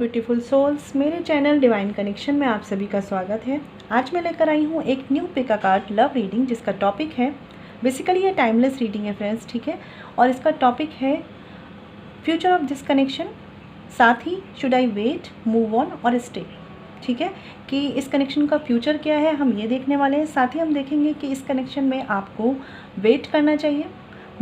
Beautiful souls, मेरे channel divine connection में आप सभी का स्वागत है। आज मैं लेकर आई हूँ एक new pick a card love reading, जिसका टॉपिक है, बेसिकली ये टाइमलेस रीडिंग है फ्रेंड्स, ठीक है। और इसका टॉपिक है फ्यूचर ऑफ दिस कनेक्शन, साथ ही should I wait, move on और स्टे, ठीक है। कि इस कनेक्शन का फ्यूचर क्या है हम ये देखने वाले हैं। साथ ही हम देखेंगे कि इस कनेक्शन में आपको वेट करना चाहिए,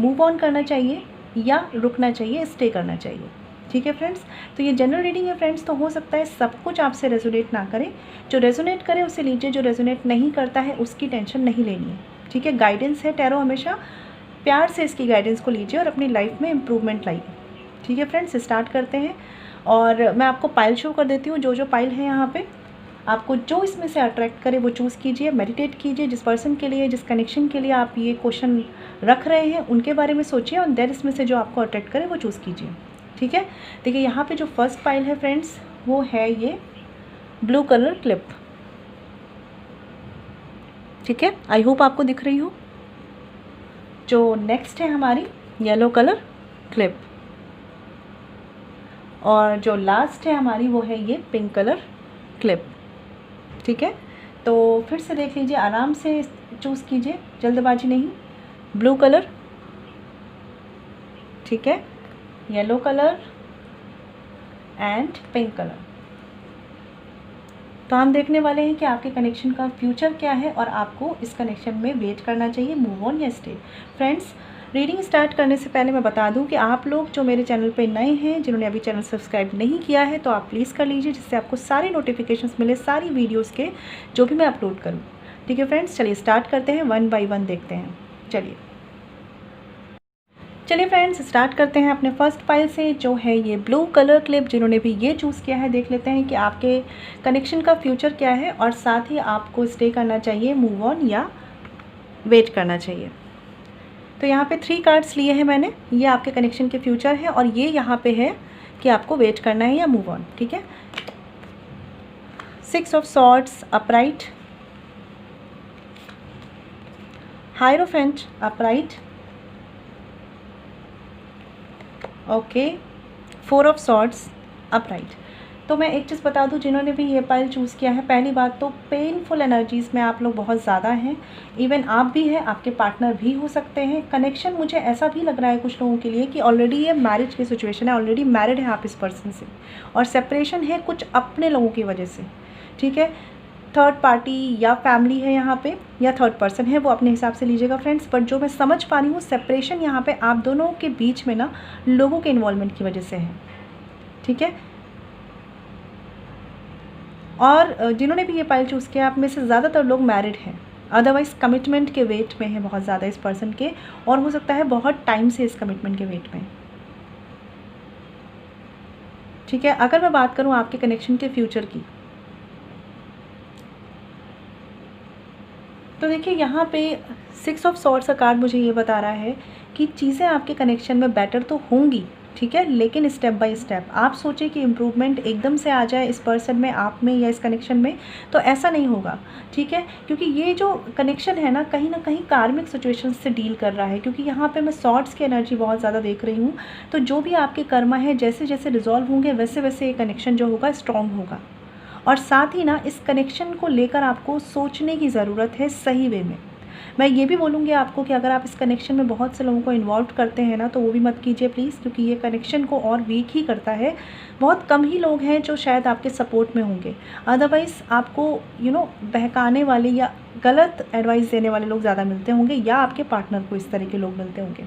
मूव ऑन करना चाहिए या रुकना चाहिए, स्टे करना चाहिए, ठीक है फ्रेंड्स। तो ये जनरल रीडिंग है फ्रेंड्स, तो हो सकता है सब कुछ आपसे रेजोनेट ना करे। जो रेजोनेट करे उसे लीजिए, जो रेजोनेट नहीं करता है उसकी टेंशन नहीं लेनी है, ठीक है। गाइडेंस है टैरो, हमेशा प्यार से इसकी गाइडेंस को लीजिए और अपनी लाइफ में इम्प्रूवमेंट लाइए, ठीक है फ्रेंड्स। स्टार्ट करते हैं और मैं आपको पाइल शो कर देती हूँ। जो पाइल है यहाँ पे, आपको जो इसमें से अट्रैक्ट करे वो चूज़ कीजिए, मेडिटेट कीजिए। जिस पर्सन के लिए, जिस कनेक्शन के लिए आप ये क्वेश्चन रख रहे हैं उनके बारे में सोचिए और देन इसमें से जो आपको अट्रैक्ट करे वो चूज़ कीजिए, ठीक है। देखिए यहाँ पे जो फर्स्ट पाइल है फ्रेंड्स वो है ये ब्लू कलर क्लिप, ठीक है। आई होप आपको दिख रही हो। जो नेक्स्ट है हमारी येलो कलर क्लिप, और जो लास्ट है हमारी वो है ये पिंक कलर क्लिप, ठीक है। तो फिर से देख लीजिए, आराम से चूज़ कीजिए, जल्दबाजी नहीं। ब्लू कलर, ठीक है, yellow colour and pink colour. तो हम देखने वाले हैं कि आपके कनेक्शन का फ्यूचर क्या है और आपको इस कनेक्शन में वेट करना चाहिए, मूव ऑन या स्टे। फ्रेंड्स, रीडिंग स्टार्ट करने से पहले मैं बता दूं कि आप लोग जो मेरे चैनल पे नए हैं, जिन्होंने अभी चैनल सब्सक्राइब नहीं किया है, तो आप प्लीज़ कर लीजिए, जिससे आपको सारे नोटिफिकेशंस मिले, सारी वीडियोज़ के जो भी मैं अपलोड करूँ, ठीक है फ्रेंड्स। चलिए स्टार्ट करते हैं, 1 बाय 1 देखते हैं। चलिए फ्रेंड्स, स्टार्ट करते हैं अपने फर्स्ट पाइल से, जो है ये ब्लू कलर क्लिप। जिन्होंने भी ये चूज़ किया है, देख लेते हैं कि आपके कनेक्शन का फ्यूचर क्या है और साथ ही आपको स्टे करना चाहिए, मूव ऑन या वेट करना चाहिए। तो यहाँ पे 3 कार्ड्स लिए हैं मैंने, ये आपके कनेक्शन के फ्यूचर है और ये यहाँ पे है कि आपको वेट करना है या मूव ऑन, ठीक है। 6 of swords upright, hierophant upright, okay, 4 of swords upright. तो मैं एक चीज़ बता दूं, जिन्होंने भी ये पाइल चूज़ किया है, पहली बात तो पेनफुल एनर्जीज़ में आप लोग बहुत ज़्यादा हैं। इवन आप भी हैं, आपके पार्टनर भी हो सकते हैं। कनेक्शन मुझे ऐसा भी लग रहा है कुछ लोगों के लिए कि ऑलरेडी ये मैरिज की सिचुएशन है, ऑलरेडी मैरिड है आप इस पर्सन से, और सेपरेशन है कुछ अपने लोगों की वजह से, ठीक है। थर्ड पार्टी या फैमिली है यहाँ पे, या थर्ड पर्सन है, वो अपने हिसाब से लीजिएगा फ्रेंड्स। बट जो मैं समझ पा रही हूँ, सेपरेशन यहाँ पे आप दोनों के बीच में ना लोगों के इन्वॉल्वमेंट की वजह से है, ठीक है। और जिन्होंने भी ये पाइल चूज़ किया, आप में से ज़्यादातर लोग मैरिड हैं, अदरवाइज़ कमिटमेंट के वेट में है बहुत ज़्यादा इस पर्सन के, और हो सकता है बहुत टाइम से इस कमिटमेंट के वेट में, ठीक है। अगर मैं बात करूँ आपके कनेक्शन के फ्यूचर की, तो देखिए यहाँ पे 6 ऑफ सॉर्ड्स का कार्ड मुझे ये बता रहा है कि चीज़ें आपके कनेक्शन में बेटर तो होंगी, ठीक है, लेकिन स्टेप बाय स्टेप। आप सोचें कि इम्प्रूवमेंट एकदम से आ जाए इस पर्सन में, आप में या इस कनेक्शन में, तो ऐसा नहीं होगा, ठीक है। क्योंकि ये जो कनेक्शन है ना कहीं कार्मिक सिचुएशन से डील कर रहा है, क्योंकि यहाँ पे मैं सॉर्ड्स की एनर्जी बहुत ज़्यादा देख रही हूँ। तो जो भी आपके कर्मा है, जैसे जैसे रिजॉल्व होंगे वैसे वैसे ये कनेक्शन जो होगा स्ट्रॉन्ग होगा। और साथ ही ना इस कनेक्शन को लेकर आपको सोचने की ज़रूरत है सही वे में। मैं ये भी बोलूँगी आपको कि अगर आप इस कनेक्शन में बहुत से लोगों को इन्वॉल्व करते हैं ना, तो वो भी मत कीजिए प्लीज़, क्योंकि ये कनेक्शन को और वीक ही करता है। बहुत कम ही लोग हैं जो शायद आपके सपोर्ट में होंगे, अदरवाइज़ आपको बहकाने वाले या गलत एडवाइस देने वाले लोग ज़्यादा मिलते होंगे, या आपके पार्टनर को इस तरह के लोग मिलते होंगे।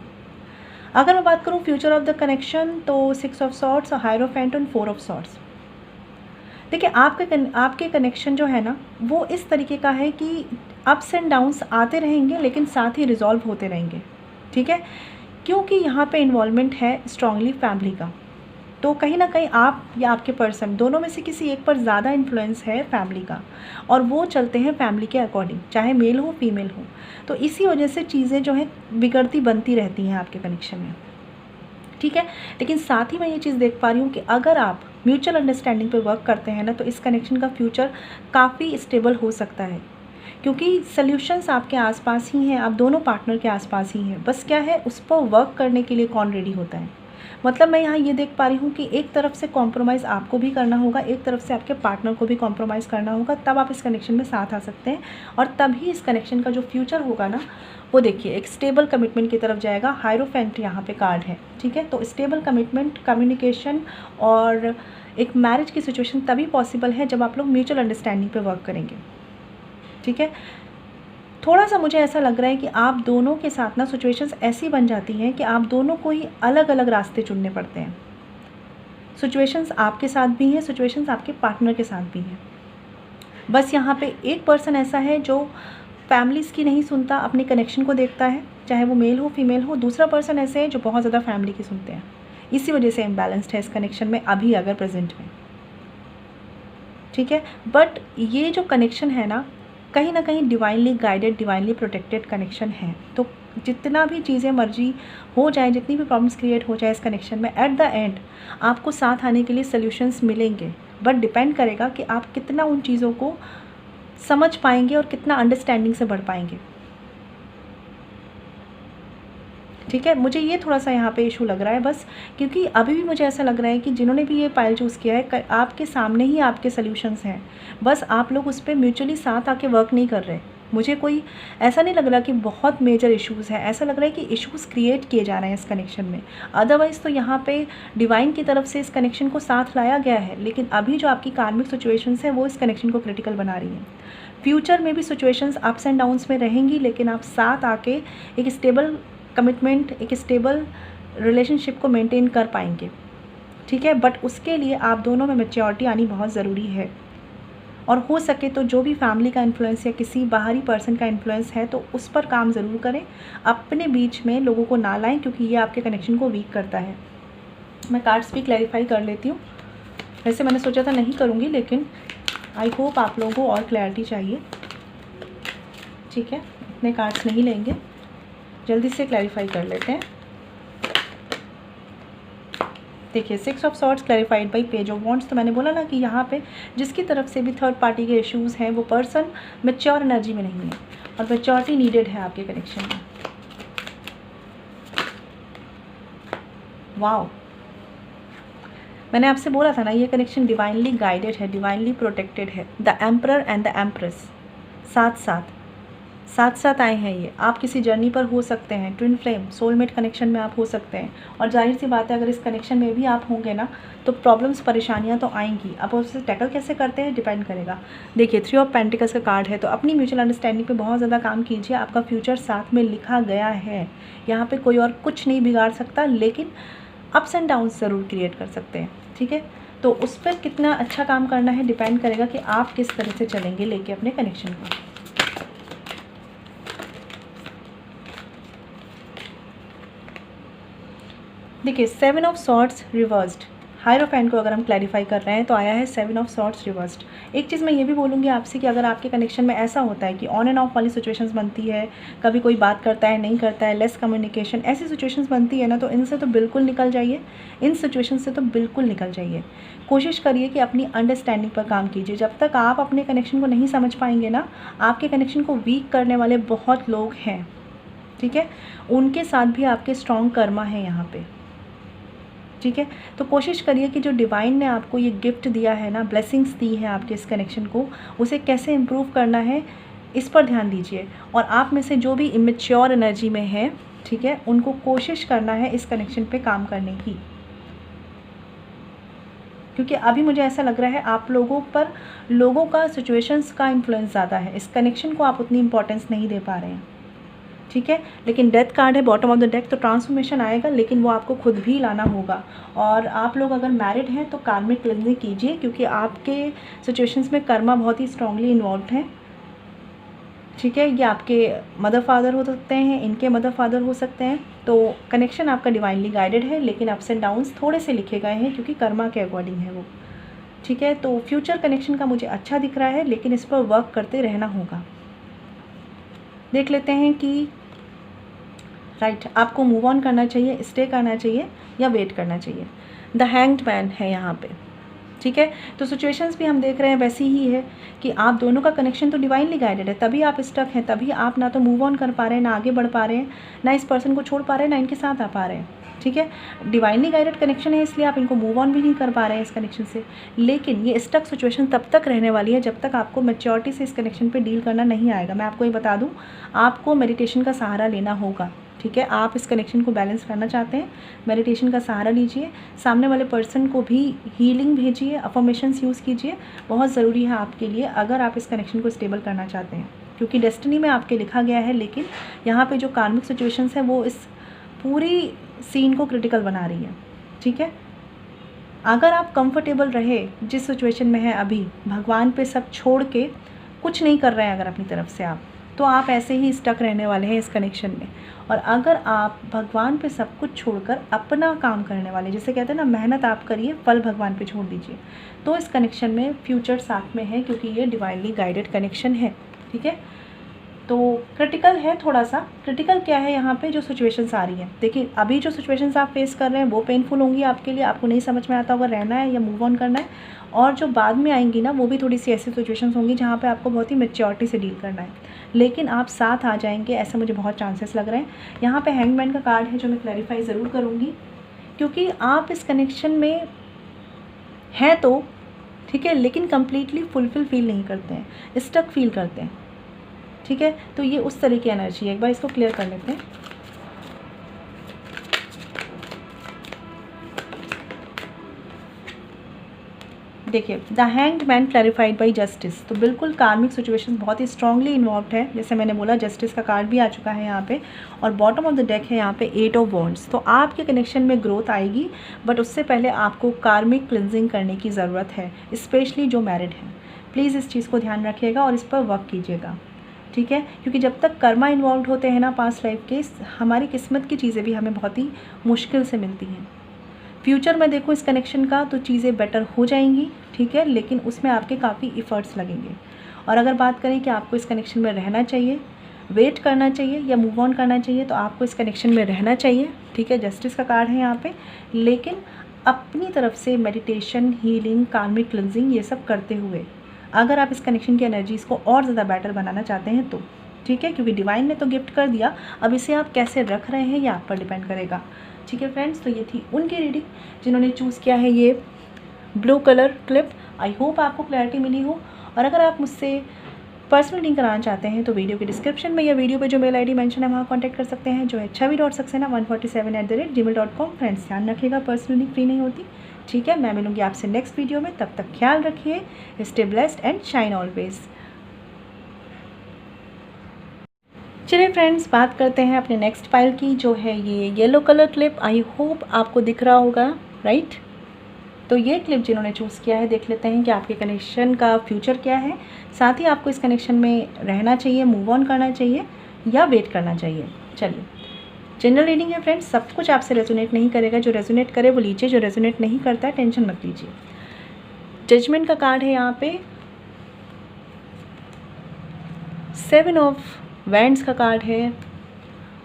अगर मैं बात करूँ फ्यूचर ऑफ द कनेक्शन, तो 6 ऑफ सॉर्ड्स, हायरोफेंट और 4 ऑफ सॉर्ड्स। देखिए आपके कनेक्शन जो है ना वो इस तरीके का है कि अप्स एंड डाउन्स आते रहेंगे, लेकिन साथ ही रिजॉल्व होते रहेंगे, ठीक है। क्योंकि यहाँ पे इन्वॉल्वमेंट है स्ट्रांगली फैमिली का, तो कहीं ना कहीं आप या आपके पर्सन दोनों में से किसी एक पर ज़्यादा इन्फ्लुएंस है फैमिली का, और वो चलते हैं फैमिली के अकॉर्डिंग, चाहे मेल हो फीमेल हो। तो इसी वजह से चीज़ें जो हैं बिगड़ती बनती रहती हैं आपके कनेक्शन में, ठीक है। लेकिन साथ ही मैं ये चीज़ देख पा रही हूँ कि अगर आप म्यूचुअल अंडरस्टैंडिंग पे वर्क करते हैं ना, तो इस कनेक्शन का फ्यूचर काफ़ी स्टेबल हो सकता है, क्योंकि सल्यूशंस आपके आसपास ही हैं, आप दोनों पार्टनर के आसपास ही हैं। बस क्या है, उस पर वर्क करने के लिए कौन रेडी होता है। मतलब मैं यहाँ ये देख पा रही हूँ कि एक तरफ से कॉम्प्रोमाइज़ आपको भी करना होगा, एक तरफ से आपके पार्टनर को भी कॉम्प्रोमाइज़ करना होगा, तब आप इस कनेक्शन में साथ आ सकते हैं और तभी इस कनेक्शन का जो फ्यूचर होगा ना वो देखिए एक स्टेबल कमिटमेंट की तरफ जाएगा। हायरोफेंट यहाँ पे कार्ड है, ठीक है। तो स्टेबल कमिटमेंट, कम्युनिकेशन और एक मैरिज की सिचुएशन तभी पॉसिबल है जब आप लोग म्यूचुअल अंडरस्टैंडिंग पे वर्क करेंगे, ठीक है। थोड़ा सा मुझे ऐसा लग रहा है कि आप दोनों के साथ ना सिचुएशंस ऐसी बन जाती हैं कि आप दोनों को ही अलग अलग रास्ते चुनने पड़ते हैं। सिचुएशंस आपके साथ भी हैं, सिचुएशंस आपके पार्टनर के साथ भी हैं। बस यहाँ पे एक पर्सन ऐसा है जो फैमिलीज़ की नहीं सुनता, अपने कनेक्शन को देखता है, चाहे वो मेल हो फीमेल हो। दूसरा पर्सन ऐसे है जो बहुत ज़्यादा फैमिली की सुनते हैं। इसी वजह से इम्बैलेंस्ड है इस कनेक्शन में अभी अगर प्रेजेंट में, ठीक है। बट ये जो कनेक्शन है ना कहीं divinely guided, divinely protected connection है। तो जितना भी चीज़ें मर्जी हो जाए, जितनी भी प्रॉब्लम्स क्रिएट हो जाए इस कनेक्शन में, एट द एंड आपको साथ आने के लिए सॉल्यूशंस मिलेंगे। बट डिपेंड करेगा कि आप कितना उन चीज़ों को समझ पाएंगे और कितना अंडरस्टैंडिंग से बढ़ पाएंगे, ठीक है। मुझे ये थोड़ा सा यहाँ पे इशू लग रहा है बस, क्योंकि अभी भी मुझे ऐसा लग रहा है कि जिन्होंने भी ये पाइल चूज़ किया है आपके सामने ही आपके सॉल्यूशंस हैं, बस आप लोग उस पर म्यूचुअली साथ आके वर्क नहीं कर रहे। मुझे कोई ऐसा नहीं लग रहा कि बहुत मेजर इश्यूज़ हैं, ऐसा लग रहा है कि इश्यूज़ क्रिएट किए जा रहे हैं इस कनेक्शन में। अदरवाइज़ तो यहाँ पे डिवाइन की तरफ से इस कनेक्शन को साथ लाया गया है, लेकिन अभी जो आपकी कार्मिक सिचुएशंस हैं वो इस कनेक्शन को क्रिटिकल बना रही हैं। फ्यूचर में भी सिचुएशंस अप्स एंड डाउन्स में रहेंगी, लेकिन आप साथ आके एक स्टेबल कमिटमेंट, एक स्टेबल रिलेशनशिप को मेंटेन कर पाएंगे, ठीक है। बट उसके लिए आप दोनों में मैच्योरिटी आनी बहुत ज़रूरी है। और हो सके तो जो भी फैमिली का इन्फ्लुएंस या किसी बाहरी पर्सन का इन्फ्लुएंस है तो उस पर काम ज़रूर करें, अपने बीच में लोगों को ना लाएं, क्योंकि ये आपके कनेक्शन को वीक करता है। मैं कार्ड्स भी क्लैरिफाई कर लेती हूँ। वैसे मैंने सोचा था नहीं करूँगी, लेकिन आई होप आप लोगों को और क्लैरिटी चाहिए, ठीक है। इतने कार्ड्स नहीं लेंगे, जल्दी से क्लैरिफाई कर लेते हैं। देखिए 6 of swords clarified by page of wands. तो मैंने बोला ना कि यहाँ पे जिसकी तरफ से भी थर्ड पार्टी के इश्यूज़ हैं वो पर्सन मैच्योर एनर्जी में नहीं है और मैच्योरिटी नीडेड है आपके कनेक्शन में। वाओ, मैंने आपसे बोला था ना ये कनेक्शन डिवाइनली गाइडेड है, डिवाइनली प्रोटेक्टेड है। The emperor and the empress साथ साथ आए हैं ये। आप किसी जर्नी पर हो सकते हैं, ट्विन फ्लेम सोलमेट कनेक्शन में आप हो सकते हैं। और जाहिर सी बात है अगर इस कनेक्शन में भी आप होंगे ना तो प्रॉब्लम्स, परेशानियां तो आएंगी। अब उससे टैकल कैसे करते हैं डिपेंड करेगा। देखिए 3 ऑफ पेंटिकल्स का कार्ड है, तो अपनी म्यूचुअल अंडरस्टैंडिंग पे बहुत ज़्यादा काम कीजिए। आपका फ्यूचर साथ में लिखा गया है, यहाँ पर कोई और कुछ नहीं बिगाड़ सकता, लेकिन अप्स एंड डाउन्स ज़रूर क्रिएट कर सकते हैं, ठीक है। तो उस पर कितना अच्छा काम करना है डिपेंड करेगा कि आप किस तरह से चलेंगे लेके अपने कनेक्शन को। देखिए 7 ऑफ सॉर्ड्स रिवर्स्ड, हायरोफेंट को अगर हम क्लैरिफाई कर रहे हैं तो आया है 7 ऑफ सॉर्ड्स रिवर्स्ड। एक चीज़ मैं ये भी बोलूँगी आपसे कि अगर आपके कनेक्शन में ऐसा होता है कि ऑन एंड ऑफ वाली सिचुएशंस बनती है, कभी कोई बात करता है नहीं करता है, लेस कम्युनिकेशन, ऐसी सिचुएशंस बनती है ना, तो इनसे तो बिल्कुल निकल जाइए, इन सिचुएशन से तो बिल्कुल निकल जाइए। कोशिश करिए कि अपनी अंडरस्टैंडिंग पर काम कीजिए। जब तक आप अपने कनेक्शन को नहीं समझ पाएंगे ना, आपके कनेक्शन को वीक करने वाले बहुत लोग हैं, ठीक है। उनके साथ भी आपके स्ट्रॉन्ग कर्मा है यहाँ पे, ठीक है। तो कोशिश करिए कि जो डिवाइन ने आपको ये गिफ्ट दिया है ना, ब्लेसिंग्स दी है आपके इस कनेक्शन को, उसे कैसे इम्प्रूव करना है इस पर ध्यान दीजिए। और आप में से जो भी इमेच्योर एनर्जी में है, ठीक है, उनको कोशिश करना है इस कनेक्शन पे काम करने की, क्योंकि अभी मुझे ऐसा लग रहा है आप लोगों पर लोगों का, सिचुएशंस का इन्फ्लुएंस ज़्यादा है। इस कनेक्शन को आप उतनी इंपॉर्टेंस नहीं दे पा रहे हैं, ठीक है। लेकिन डेथ कार्ड है बॉटम ऑफ द डेक, तो ट्रांसफॉर्मेशन आएगा, लेकिन वो आपको खुद भी लाना होगा। और आप लोग अगर मैरिड हैं तो कार्मिक क्लींजिंग कीजिए, क्योंकि आपके सिचुएशंस में कर्मा बहुत ही स्ट्रांगली इन्वॉल्व हैं, ठीक है। ये आपके मदर फादर हो सकते हैं, इनके मदर फादर हो सकते हैं। तो कनेक्शन आपका डिवाइनली गाइडेड है, लेकिन अप्स एंड डाउन्स थोड़े से लिखे गए हैं क्योंकि कर्मा के अकॉर्डिंग है वो, ठीक है। तो फ्यूचर कनेक्शन का मुझे अच्छा दिख रहा है, लेकिन इस पर वर्क करते रहना होगा। देख लेते हैं कि राइट आपको मूव ऑन करना चाहिए, स्टे करना चाहिए या वेट करना चाहिए। द हैंग्ड मैन है यहाँ पे, ठीक है। तो सिचुएशंस भी हम देख रहे हैं वैसी ही है कि आप दोनों का कनेक्शन तो डिवाइनली गाइडेड है, तभी आप स्टक हैं, तभी आप ना तो मूव ऑन कर पा रहे हैं, ना आगे बढ़ पा रहे हैं, ना इस पर्सन को छोड़ पा रहे हैं, ना इनके साथ आ पा रहे हैं। ठीक है। डिवाइनली गाइडेड कनेक्शन है, इसलिए आप इनको मूव ऑन भी नहीं कर पा रहे हैं इस कनेक्शन से। लेकिन ये स्टक सिचुएशन तब तक रहने वाली है जब तक आपको मैच्योरिटी से इस कनेक्शन पे डील करना नहीं आएगा। मैं आपको ये बता दूँ, आपको मेडिटेशन का सहारा लेना होगा, ठीक है। आप इस कनेक्शन को बैलेंस करना चाहते हैं, मेडिटेशन का सहारा लीजिए, सामने वाले पर्सन को भी हीलिंग भेजिए, अफर्मेशंस यूज़ कीजिए, बहुत ज़रूरी है आपके लिए अगर आप इस कनेक्शन को स्टेबल करना चाहते हैं, क्योंकि डेस्टिनी में आपके लिखा गया है। लेकिन यहाँ पे जो कार्मिक सिचुएशंस है वो इस पूरी सीन को क्रिटिकल बना रही है, ठीक है। अगर आप कंफर्टेबल रहे जिस सिचुएशन में है अभी, भगवान पे सब छोड़ के कुछ नहीं कर रहे हैं अगर अपनी तरफ से आप, तो आप ऐसे ही स्टक रहने वाले हैं इस कनेक्शन में। और अगर आप भगवान पे सब कुछ छोड़कर अपना काम करने वाले, जैसे कहते हैं ना, मेहनत आप करिए, फल भगवान पे छोड़ दीजिए, तो इस कनेक्शन में फ्यूचर साथ में है, क्योंकि ये डिवाइनली गाइडेड कनेक्शन है, ठीक है। तो क्रिटिकल है, थोड़ा सा क्रिटिकल क्या है यहाँ पे जो सिचुएशंस आ रही हैं। देखिए अभी जो सिचुएशंस आप फेस कर रहे हैं वो पेनफुल होंगी आपके लिए, आपको नहीं समझ में आता होगा रहना है या मूव ऑन करना है। और जो बाद में आएंगी ना, वो भी थोड़ी सी ऐसी सिचुएशंस होंगी जहाँ पे आपको बहुत ही मैच्योरिटी से डील करना है, लेकिन आप साथ आ जाएंगे, ऐसे मुझे बहुत चांसेस लग रहे हैं। यहाँ पे हैंगमैन का कार्ड है जो मैं क्लैरिफाई ज़रूर करूँगी, क्योंकि आप इस कनेक्शन में हैं तो ठीक है, लेकिन कम्प्लीटली फुलफिल फील नहीं करते हैं, स्टक फील करते हैं, ठीक है। तो ये उस तरह की एनर्जी है, एक बार इसको क्लियर कर लेते हैं। देखिए, the hanged man clarified bye justice, तो बिल्कुल कार्मिक सिचुएशन बहुत ही स्ट्रांगली इन्वॉल्व है। जैसे मैंने बोला, जस्टिस का कार्ड भी आ चुका है यहाँ पे, और बॉटम ऑफ द डेक है यहाँ पे 8 ऑफ वॉन्ड्स। तो आपके कनेक्शन में ग्रोथ आएगी, बट उससे पहले आपको कार्मिक क्लिनजिंग करने की ज़रूरत है, स्पेशली जो मैरिड हैं। प्लीज़ इस चीज़ को ध्यान रखिएगा और इस पर वर्क कीजिएगा, ठीक है। क्योंकि जब तक कर्मा इन्वॉल्व होते हैं ना पास्ट लाइफ के, हमारी किस्मत की चीज़ें भी हमें बहुत ही मुश्किल से मिलती हैं। फ्यूचर में देखो इस कनेक्शन का, तो चीज़ें बेटर हो जाएंगी, ठीक है, लेकिन उसमें आपके काफ़ी इफ़र्ट्स लगेंगे। और अगर बात करें कि आपको इस कनेक्शन में रहना चाहिए, वेट करना चाहिए या मूव ऑन करना चाहिए, तो आपको इस कनेक्शन में रहना चाहिए, ठीक है। जस्टिस का कार्ड है यहाँ पे, लेकिन अपनी तरफ से मेडिटेशन, हीलिंग, कार्मिक क्लिनजिंग ये सब करते हुए अगर आप इस कनेक्शन की एनर्जीज़ को और ज़्यादा बेटर बनाना चाहते हैं तो, ठीक है। क्योंकि डिवाइन ने तो गिफ्ट कर दिया, अब इसे आप कैसे रख रहे हैं ये आप पर डिपेंड करेगा, ठीक है फ्रेंड्स। तो ये थी उनकी रीडिंग जिन्होंने चूज़ किया है ये blue colour clip. I hope आपको क्लैरिटी मिली हो। और अगर आप मुझसे पर्सनल रीडिंग कराना चाहते हैं तो वीडियो के डिस्क्रिप्शन में या वीडियो पे जो मेल आईडी मेंशन है वहाँ कांटेक्ट कर सकते हैं, जो है chavi.saxena147@gmail.com। फ्रेंड्स ध्यान रखिएगा, पर्सनल रीडिंग फ्री नहीं होती, ठीक है। मैं मिलूँगी आपसे नेक्स्ट वीडियो में, तब तक ख्याल रखिए, stay blessed and shine always. चलिए फ्रेंड्स, बात करते हैं अपने नेक्स्ट फाइल की, जो है ये yellow colour clip. I hope आपको दिख रहा होगा, राइट। तो ये क्लिप जिन्होंने चूज़ किया है, देख लेते हैं कि आपके कनेक्शन का फ्यूचर क्या है, साथ ही आपको इस कनेक्शन में रहना चाहिए, मूव ऑन करना चाहिए या वेट करना चाहिए। चलिए, जनरल रीडिंग है फ्रेंड्स, सब कुछ आपसे रेजोनेट नहीं करेगा, जो रेजोनेट करे वो लीजिए, जो रेजोनेट नहीं करता है टेंशन मत लीजिए। जजमेंट का कार्ड है यहाँ पे, 7 ऑफ वैंड्स का कार्ड है,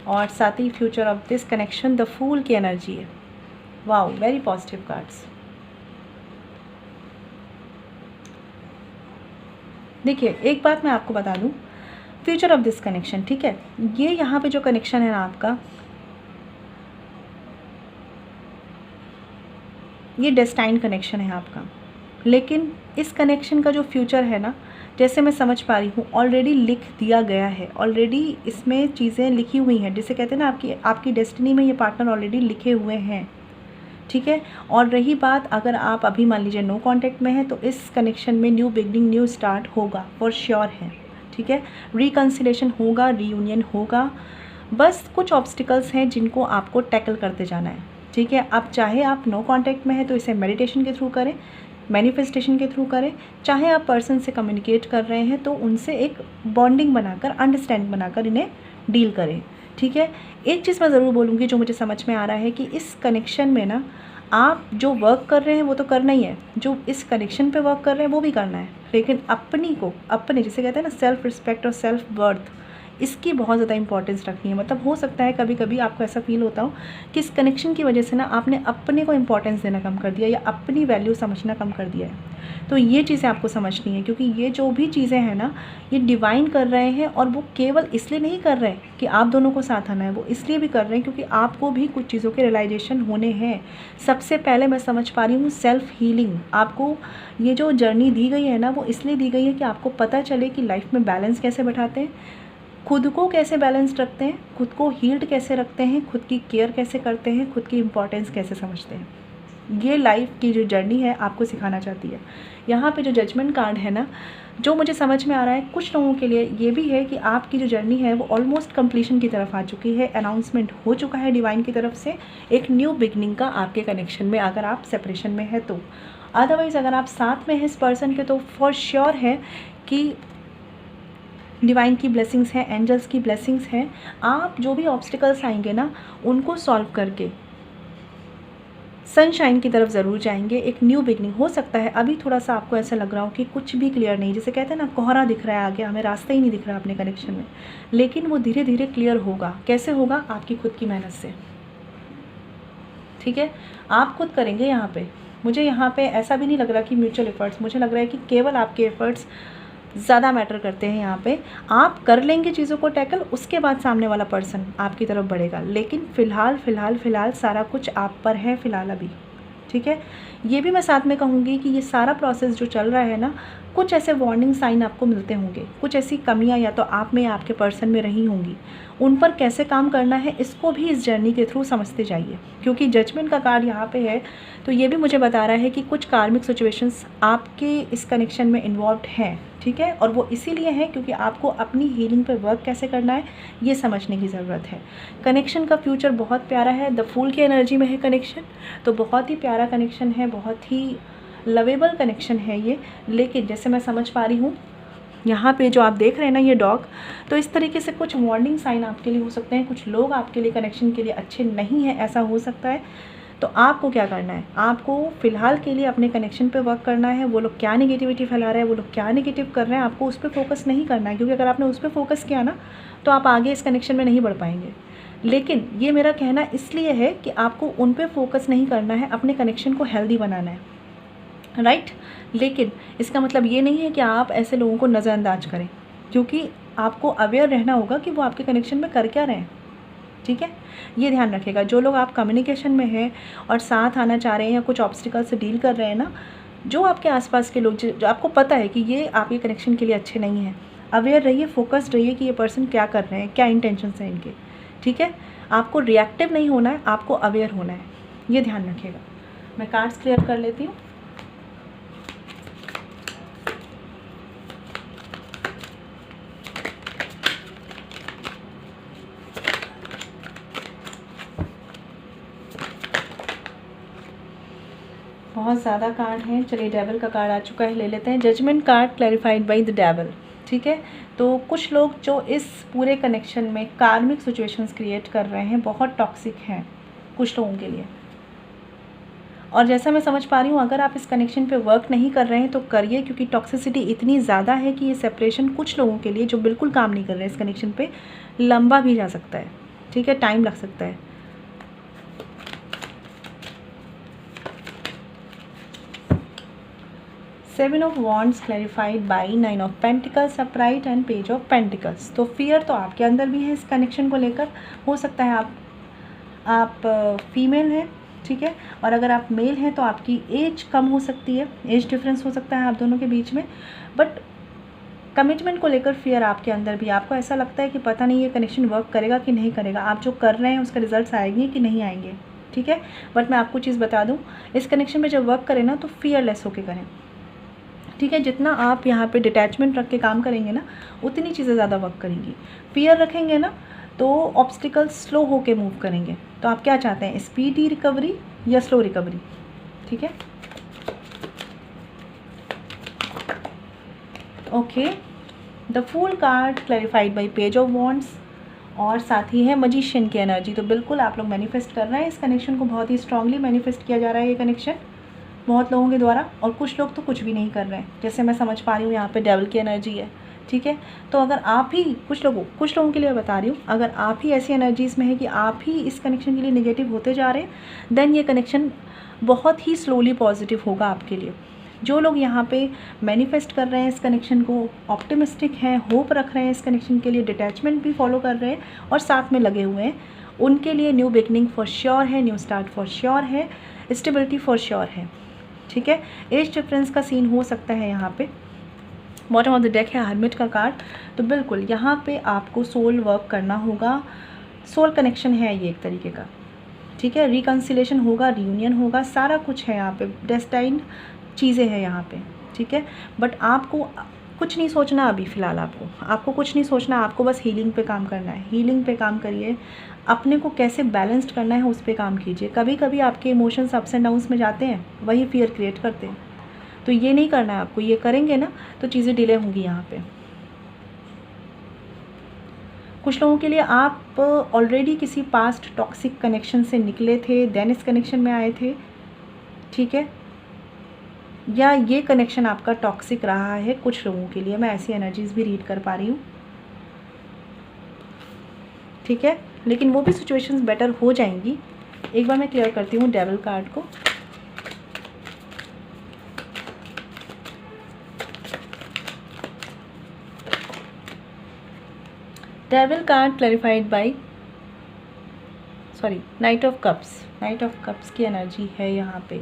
और साथ ही future of this connection the fool की एनर्जी है। Wow, very positive cards. देखिए, एक बात मैं आपको बता दूं, फ्यूचर ऑफ दिस कनेक्शन, ठीक है, ये यहाँ पे जो कनेक्शन है ना आपका, ये डेस्टाइन्ड कनेक्शन है आपका। लेकिन इस कनेक्शन का जो फ्यूचर है ना, जैसे मैं समझ पा रही हूँ, ऑलरेडी लिख दिया गया है, ऑलरेडी इसमें चीज़ें लिखी हुई हैं, जिसे कहते हैं ना आपकी डेस्टिनी में ये पार्टनर ऑलरेडी लिखे हुए हैं, ठीक है। और रही बात, अगर आप अभी मान लीजिए नो कांटेक्ट में है, तो इस कनेक्शन में न्यू बिगनिंग, न्यू स्टार्ट होगा फॉर श्योर है, ठीक है। रिकन्सिलेशन होगा, रीयूनियन होगा, बस कुछ ऑब्स्टिकल्स हैं जिनको आपको टैकल करते जाना है, ठीक है। अब चाहे आप नो कांटेक्ट में है तो इसे मेडिटेशन के थ्रू करें, मैनिफेस्टेशन के थ्रू करें, चाहे आप पर्सन से कम्युनिकेट कर रहे हैं तो उनसे एक बॉन्डिंग बनाकर, अंडरस्टैंडिंग बनाकर इन्हें डील करें, ठीक है। एक चीज़ मैं ज़रूर बोलूँगी जो मुझे समझ में आ रहा है कि इस कनेक्शन में ना आप जो वर्क कर रहे हैं वो तो करना ही है, जो इस कनेक्शन पे वर्क कर रहे हैं वो भी करना है, लेकिन अपनी को, अपने जिसे कहते हैं ना सेल्फ रिस्पेक्ट और सेल्फ वर्थ, इसकी बहुत ज़्यादा इंपॉर्टेंस रखनी है। मतलब हो सकता है कभी कभी आपको ऐसा फील होता हो कि इस कनेक्शन की वजह से ना आपने अपने को इंपॉर्टेंस देना कम कर दिया या अपनी वैल्यू समझना कम कर दिया है। तो ये चीज़ें आपको समझनी है, क्योंकि ये जो भी चीज़ें हैं ना, ये डिवाइन कर रहे हैं, और वो केवल इसलिए नहीं कर रहे कि आप दोनों को साथ आना है, वो इसलिए भी कर रहे हैं क्योंकि आपको भी कुछ चीज़ों के रियलाइजेशन होने हैं। सबसे पहले मैं समझ पा रही हूँ सेल्फ हीलिंग। आपको ये जो जर्नी दी गई है ना, वो इसलिए दी गई है कि आपको पता चले कि लाइफ में बैलेंस कैसे बैठाते हैं, खुद को कैसे बैलेंस्ड रखते हैं, खुद को हील्ड कैसे रखते हैं, खुद की केयर कैसे करते हैं, खुद की इंपॉर्टेंस कैसे समझते हैं। ये लाइफ की जो जर्नी है आपको सिखाना चाहती है। यहाँ पे जो जजमेंट कार्ड है ना, जो मुझे समझ में आ रहा है कुछ लोगों के लिए ये भी है कि आपकी जो जर्नी है वो ऑलमोस्ट कंप्लीशन की तरफ आ चुकी है। अनाउंसमेंट हो चुका है डिवाइन की तरफ से एक न्यू बिगनिंग का आपके कनेक्शन में, अगर आप सेपरेशन में है तो। अदरवाइज़ अगर आप साथ में हैं इस पर्सन के, तो फॉर श्योर है कि डिवाइन की ब्लेसिंग्स हैं, एंजल्स की ब्लेसिंग्स हैं। आप जो भी ऑब्स्टिकल्स आएंगे ना, उनको सॉल्व करके सनशाइन की तरफ ज़रूर जाएंगे। एक न्यू बिगनिंग हो सकता है। अभी थोड़ा सा आपको ऐसा लग रहा हो कि कुछ भी क्लियर नहीं, जैसे कहते हैं ना कोहरा दिख रहा है आगे, हमें रास्ता ही नहीं दिख रहा अपने कनेक्शन में, लेकिन वो धीरे धीरे क्लियर होगा। कैसे होगा? आपकी खुद की मेहनत से। ठीक है, आप खुद करेंगे यहाँ पे। मुझे यहाँ पे ऐसा भी नहीं लग रहा कि म्यूचुअल एफर्ट्स, मुझे लग रहा है कि केवल आपके एफर्ट्स ज़्यादा मैटर करते हैं यहाँ पे। आप कर लेंगे चीज़ों को टैकल, उसके बाद सामने वाला पर्सन आपकी तरफ बढ़ेगा, लेकिन फ़िलहाल सारा कुछ आप पर है फ़िलहाल अभी। ठीक है, ये भी मैं साथ में कहूँगी कि ये सारा प्रोसेस जो चल रहा है ना, कुछ ऐसे वार्निंग साइन आपको मिलते होंगे, कुछ ऐसी कमियां या तो आप में या आपके पर्सन में रही होंगी, उन पर कैसे काम करना है इसको भी इस जर्नी के थ्रू समझते जाइए। क्योंकि जजमेंट का कार्ड यहाँ पे है, तो ये भी मुझे बता रहा है कि कुछ कार्मिक सिचुएशंस आपके इस कनेक्शन में इन्वॉल्व हैं। ठीक है, और वो इसीलिए है क्योंकि आपको अपनी हीलिंग पर वर्क कैसे करना है ये समझने की ज़रूरत है। कनेक्शन का फ्यूचर बहुत प्यारा है, द फूल की एनर्जी में है कनेक्शन, तो बहुत ही प्यारा कनेक्शन है, बहुत ही लवेबल कनेक्शन है ये। लेकिन जैसे मैं समझ पा रही हूँ यहाँ पे जो आप देख रहे हैं ना ये डॉग, तो इस तरीके से कुछ वार्निंग साइन आपके लिए हो सकते हैं, कुछ लोग आपके लिए कनेक्शन के लिए अच्छे नहीं हैं, ऐसा हो सकता है। तो आपको क्या करना है? आपको फ़िलहाल के लिए अपने कनेक्शन पे वर्क करना है। वो लोग क्या नेगेटिविटी फैला रहे हैं, वो लोग क्या नेगेटिव कर रहे हैं, आपको उस पर फोकस नहीं करना है, क्योंकि अगर आपने उस पर फोकस किया ना तो आप आगे इस कनेक्शन में नहीं बढ़ पाएंगे। लेकिन ये मेरा कहना इसलिए है कि आपको उन पे फोकस नहीं करना है, अपने कनेक्शन को हेल्दी बनाना है, राइट। लेकिन इसका मतलब ये नहीं है कि आप ऐसे लोगों को नज़रअंदाज करें, क्योंकि आपको अवेयर रहना होगा कि वो आपके कनेक्शन में कर क्या रहे हैं। ठीक है, ये ध्यान रखिएगा। जो लोग आप कम्युनिकेशन में हैं और साथ आना चाह रहे हैं या कुछ ऑब्स्टिकल से डील कर रहे हैं ना, जो आपके आसपास के लोग जो आपको पता है कि ये आपके कनेक्शन के लिए अच्छे नहीं हैं, अवेयर रहिए, फोकस्ड रहिए कि ये पर्सन क्या कर रहे हैं, क्या इंटेंशन है इनके। ठीक है, आपको रिएक्टिव नहीं होना है, आपको अवेयर होना है, ये ध्यान रखिएगा। मैं कार्ड्स क्लियर कर लेती हूँ। बहुत ज़्यादा कार्ड हैं, चलिए डेविल का कार्ड आ चुका है, ले लेते हैं। Judgement card clarified by the devil. ठीक है, तो कुछ लोग जो इस पूरे कनेक्शन में कार्मिक सिचुएशंस क्रिएट कर रहे हैं बहुत टॉक्सिक हैं कुछ लोगों के लिए। और जैसा मैं समझ पा रही हूँ, अगर आप इस कनेक्शन पे वर्क नहीं कर रहे हैं तो करिए, क्योंकि टॉक्सिसिटी इतनी ज़्यादा है कि ये सेपरेशन कुछ लोगों के लिए जो बिल्कुल काम नहीं कर रहे हैं इस कनेक्शन पे, लंबा भी जा सकता है। ठीक है, टाइम लग सकता है। Seven of wands clarified by nine of pentacles upright and page of pentacles. तो फियर तो आपके अंदर भी है इस कनेक्शन को लेकर। हो सकता है आप फीमेल हैं, ठीक है, और अगर आप मेल हैं तो आपकी एज कम हो सकती है, एज डिफरेंस हो सकता है आप दोनों के बीच में, बट कमिटमेंट को लेकर फियर आपके अंदर भी। आपको ऐसा लगता है कि पता नहीं ये कनेक्शन वर्क करेगा कि नहीं करेगा, आप जो कर रहे हैं उसका रिजल्ट्स आएंगे कि नहीं आएंगे। ठीक है, बट मैं आपको चीज़ बता दूँ, इस कनेक्शन में जब वर्क करें ना तो फियरलेस होके करें। ठीक है, जितना आप यहाँ पे डिटैचमेंट रख के काम करेंगे ना, उतनी चीज़ें ज़्यादा वर्क करेंगी। फियर रखेंगे ना तो ऑब्स्टिकल्स स्लो होके मूव करेंगे। तो आप क्या चाहते हैं, स्पीडी रिकवरी या स्लो रिकवरी? ठीक है, okay. The fool card clarified by page of wands, और साथ ही है मजिशियन की एनर्जी। तो बिल्कुल आप लोग मैनिफेस्ट कर रहे हैं इस कनेक्शन को, बहुत ही स्ट्रांगली मैनिफेस्ट किया जा रहा है ये कनेक्शन बहुत लोगों के द्वारा, और कुछ लोग तो कुछ भी नहीं कर रहे हैं। जैसे मैं समझ पा रही हूँ यहाँ पे डेविल की एनर्जी है। ठीक है। तो अगर आप ही कुछ लोगों के लिए बता रही हूँ, अगर आप ही ऐसी एनर्जीज़ में है कि आप ही इस कनेक्शन के लिए नेगेटिव होते जा रहे हैं, देन ये कनेक्शन बहुत ही स्लोली पॉजिटिव होगा आपके लिए। जो लोग यहाँ पे मैनिफेस्ट कर रहे हैं इस कनेक्शन को, ऑप्टिमिस्टिक हैं, होप रख रहे हैं इस कनेक्शन के लिए, डिटैचमेंट भी फॉलो कर रहे हैं और साथ में लगे हुए हैं, उनके लिए न्यू बिगनिंग फॉर श्योर है, न्यू स्टार्ट फॉर श्योर है, स्टेबिलिटी फॉर श्योर है। ठीक है, एज डिफरेंस का सीन हो सकता है यहाँ पे। बॉटम ऑफ द डेक है हर्मिट का कार्ड, तो बिल्कुल यहाँ पे आपको सोल वर्क करना होगा, सोल कनेक्शन है ये एक तरीके का। ठीक है, रिकन्सिलेशन होगा, रियूनियन होगा, सारा कुछ है यहाँ पे, डेस्टाइन्ड चीज़ें हैं यहाँ पे। ठीक है, बट आपको कुछ नहीं सोचना अभी फ़िलहाल, आपको कुछ नहीं सोचना, आपको बस हीलिंग पे काम करना है। हीलिंग पे काम करिए, अपने को कैसे बैलेंस्ड करना है उस पे काम कीजिए। कभी कभी आपके इमोशंस अप्स एंड डाउन्स में जाते हैं, वही फियर क्रिएट करते हैं, तो ये नहीं करना है आपको। ये करेंगे ना तो चीज़ें डिले होंगी यहाँ पे। कुछ लोगों के लिए आप ऑलरेडी किसी पास्ट टॉक्सिक कनेक्शन से निकले थे, देन इस कनेक्शन में आए थे। ठीक है, या ये कनेक्शन आपका टॉक्सिक रहा है कुछ लोगों के लिए, मैं ऐसी एनर्जीज़ भी रीड कर पा रही हूँ। ठीक है, लेकिन वो भी सिचुएशंस बेटर हो जाएंगी। एक बार मैं क्लियर करती हूँ डेविल कार्ड को। Devil card clarified by knight of cups. Knight of cups की एनर्जी है यहाँ पे,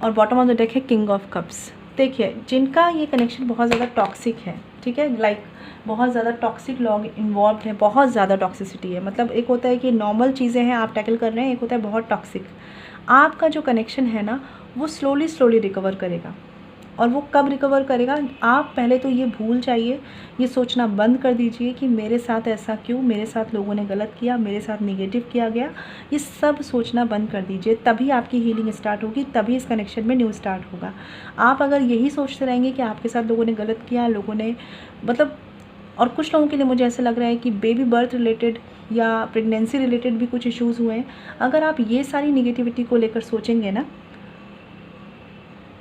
और बॉटम ऑफ द डेक है किंग ऑफ कप्स। देखिए, जिनका ये कनेक्शन बहुत ज़्यादा टॉक्सिक है, ठीक है, लाइक बहुत ज़्यादा टॉक्सिक लोग इन्वॉल्व है, बहुत ज़्यादा टॉक्सिसिटी है। मतलब एक होता है कि नॉर्मल चीज़ें हैं आप टैकल कर रहे हैं, एक होता है बहुत टॉक्सिक। आपका जो कनेक्शन है ना, वो स्लोली रिकवर करेगा। और वो कब रिकवर करेगा, आप पहले तो ये भूल जाइए, ये सोचना बंद कर दीजिए कि मेरे साथ ऐसा क्यों, मेरे साथ लोगों ने गलत किया, मेरे साथ नेगेटिव किया गया, ये सब सोचना बंद कर दीजिए। तभी आपकी हीलिंग स्टार्ट होगी, तभी इस कनेक्शन में न्यू स्टार्ट होगा। आप अगर यही सोचते रहेंगे कि आपके साथ लोगों ने गलत किया, लोगों ने मतलब, और कुछ लोगों के लिए मुझे ऐसा लग रहा है कि बेबी बर्थ रिलेटेड या प्रेगनेंसी रिलेटेड भी कुछ इश्यूज़ हुए हैं। अगर आप ये सारी निगेटिविटी को लेकर सोचेंगे ना,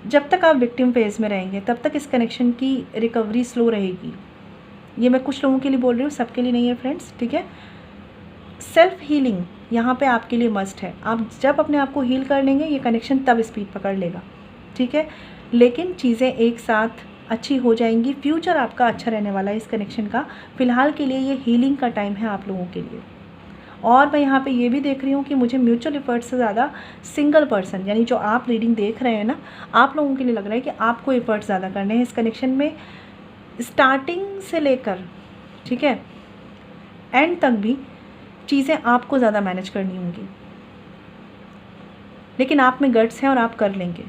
जब तक आप विक्टिम फेज में रहेंगे तब तक इस कनेक्शन की रिकवरी स्लो रहेगी। ये मैं कुछ लोगों के लिए बोल रही हूँ, सबके लिए नहीं है फ्रेंड्स। ठीक है, सेल्फ हीलिंग यहाँ पे आपके लिए मस्ट है। आप जब अपने आप को हील कर लेंगे, ये कनेक्शन तब स्पीड पकड़ लेगा। ठीक है, लेकिन चीज़ें एक साथ अच्छी हो जाएंगी, फ्यूचर आपका अच्छा रहने वाला है इस कनेक्शन का। फ़िलहाल के लिए ये हीलिंग का टाइम है आप लोगों के लिए। और मैं यहाँ पे ये भी देख रही हूँ कि मुझे म्यूचुअल एफर्ट से ज़्यादा सिंगल पर्सन, यानी जो आप रीडिंग देख रहे हैं ना, आप लोगों के लिए लग रहा है कि आपको एफर्ट ज़्यादा करने हैं इस कनेक्शन में, स्टार्टिंग से लेकर, ठीक है, एंड तक भी चीज़ें आपको ज़्यादा मैनेज करनी होंगी। लेकिन आप में गट्स हैं और आप कर लेंगे।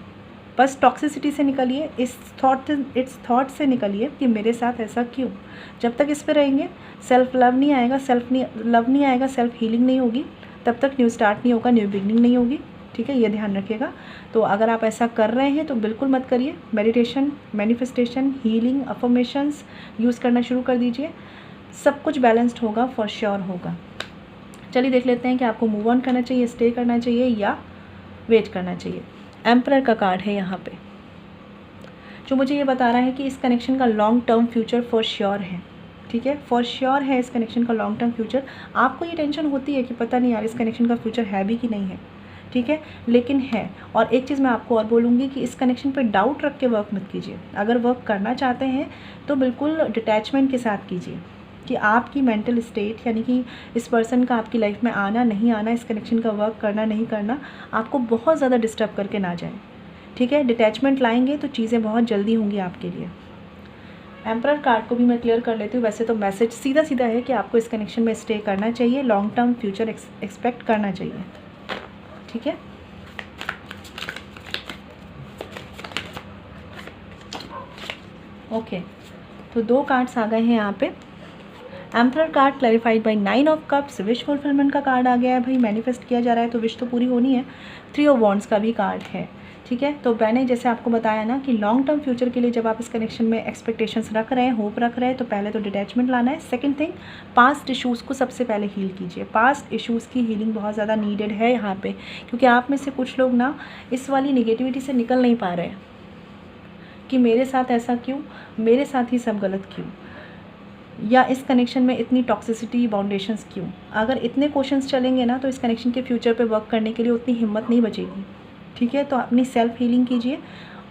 बस टॉक्सिसिटी से निकलिए, इस थॉट से निकलिए कि मेरे साथ ऐसा क्यों। जब तक इस पे रहेंगे, सेल्फ लव नहीं आएगा, सेल्फ हीलिंग नहीं होगी, तब तक न्यू स्टार्ट नहीं होगा, न्यू बिगनिंग नहीं होगी। ठीक है, ये ध्यान रखिएगा। तो अगर आप ऐसा कर रहे हैं तो बिल्कुल मत करिए। Meditation, manifestation, healing, affirmations use करना शुरू कर दीजिए, सब कुछ बैलेंस्ड होगा, फॉर श्योर होगा। चलिए देख लेते हैं कि आपको मूव ऑन करना चाहिए, स्टे करना चाहिए या वेट करना चाहिए। एम्परर का कार्ड है यहाँ पे, जो मुझे ये बता रहा है कि इस कनेक्शन का long term future for sure है। ठीक है, फॉर श्योर है इस कनेक्शन का लॉन्ग टर्म फ्यूचर। आपको ये टेंशन होती है कि पता नहीं यार इस कनेक्शन का फ्यूचर है भी कि नहीं है, ठीक है, लेकिन है। और एक चीज़ मैं आपको और बोलूँगी कि इस कनेक्शन पे डाउट रख के वर्क मत कीजिए। अगर वर्क करना चाहते हैं तो बिल्कुल डिटैचमेंट के साथ कीजिए कि आपकी मेंटल स्टेट, यानी कि इस पर्सन का आपकी लाइफ में आना नहीं आना, इस कनेक्शन का वर्क करना नहीं करना, आपको बहुत ज़्यादा डिस्टर्ब करके ना जाए। ठीक है, डिटैचमेंट लाएंगे तो चीज़ें बहुत जल्दी होंगी आपके लिए। एम्परर कार्ड को भी मैं क्लियर कर लेती हूँ। वैसे तो मैसेज सीधा सीधा है कि आपको इस कनेक्शन में स्टे करना चाहिए, लॉन्ग टर्म फ्यूचर एक्सपेक्ट करना चाहिए। ठीक है, ओके, तो 2 कार्ड्स आ गए हैं यहाँ पे। Emperor card clarified by 9 of cups, wish fulfilment का कार्ड आ गया है भाई। मैनिफेस्ट किया जा रहा है तो विश तो पूरी होनी है। 3 ऑफ वॉन्ड्स का भी कार्ड है। ठीक है, तो मैंने जैसे आपको बताया ना कि लॉन्ग टर्म फ्यूचर के लिए जब आप इस कनेक्शन में एक्सपेक्टेशंस रख रहे हैं, होप रख रहे हैं, तो पहले तो डिटैचमेंट लाना है। सेकंड थिंग, पास्ट इश्यूज़ को सबसे पहले हील कीजिए। पास्ट इश्यूज़ की हीलिंग बहुत ज़्यादा नीडेड है यहाँ पे, क्योंकि आप में से कुछ लोग ना इस वाली निगेटिविटी से निकल नहीं पा रहे हैं। कि मेरे साथ ऐसा क्यों, मेरे साथ ही सब गलत क्यों, या इस कनेक्शन में इतनी टॉक्सिसिटी, बाउंडेशंस क्यों। अगर इतने क्वेश्चंस चलेंगे ना तो इस कनेक्शन के फ्यूचर पे वर्क करने के लिए उतनी हिम्मत नहीं बचेगी, ठीक है। तो अपनी सेल्फ हीलिंग कीजिए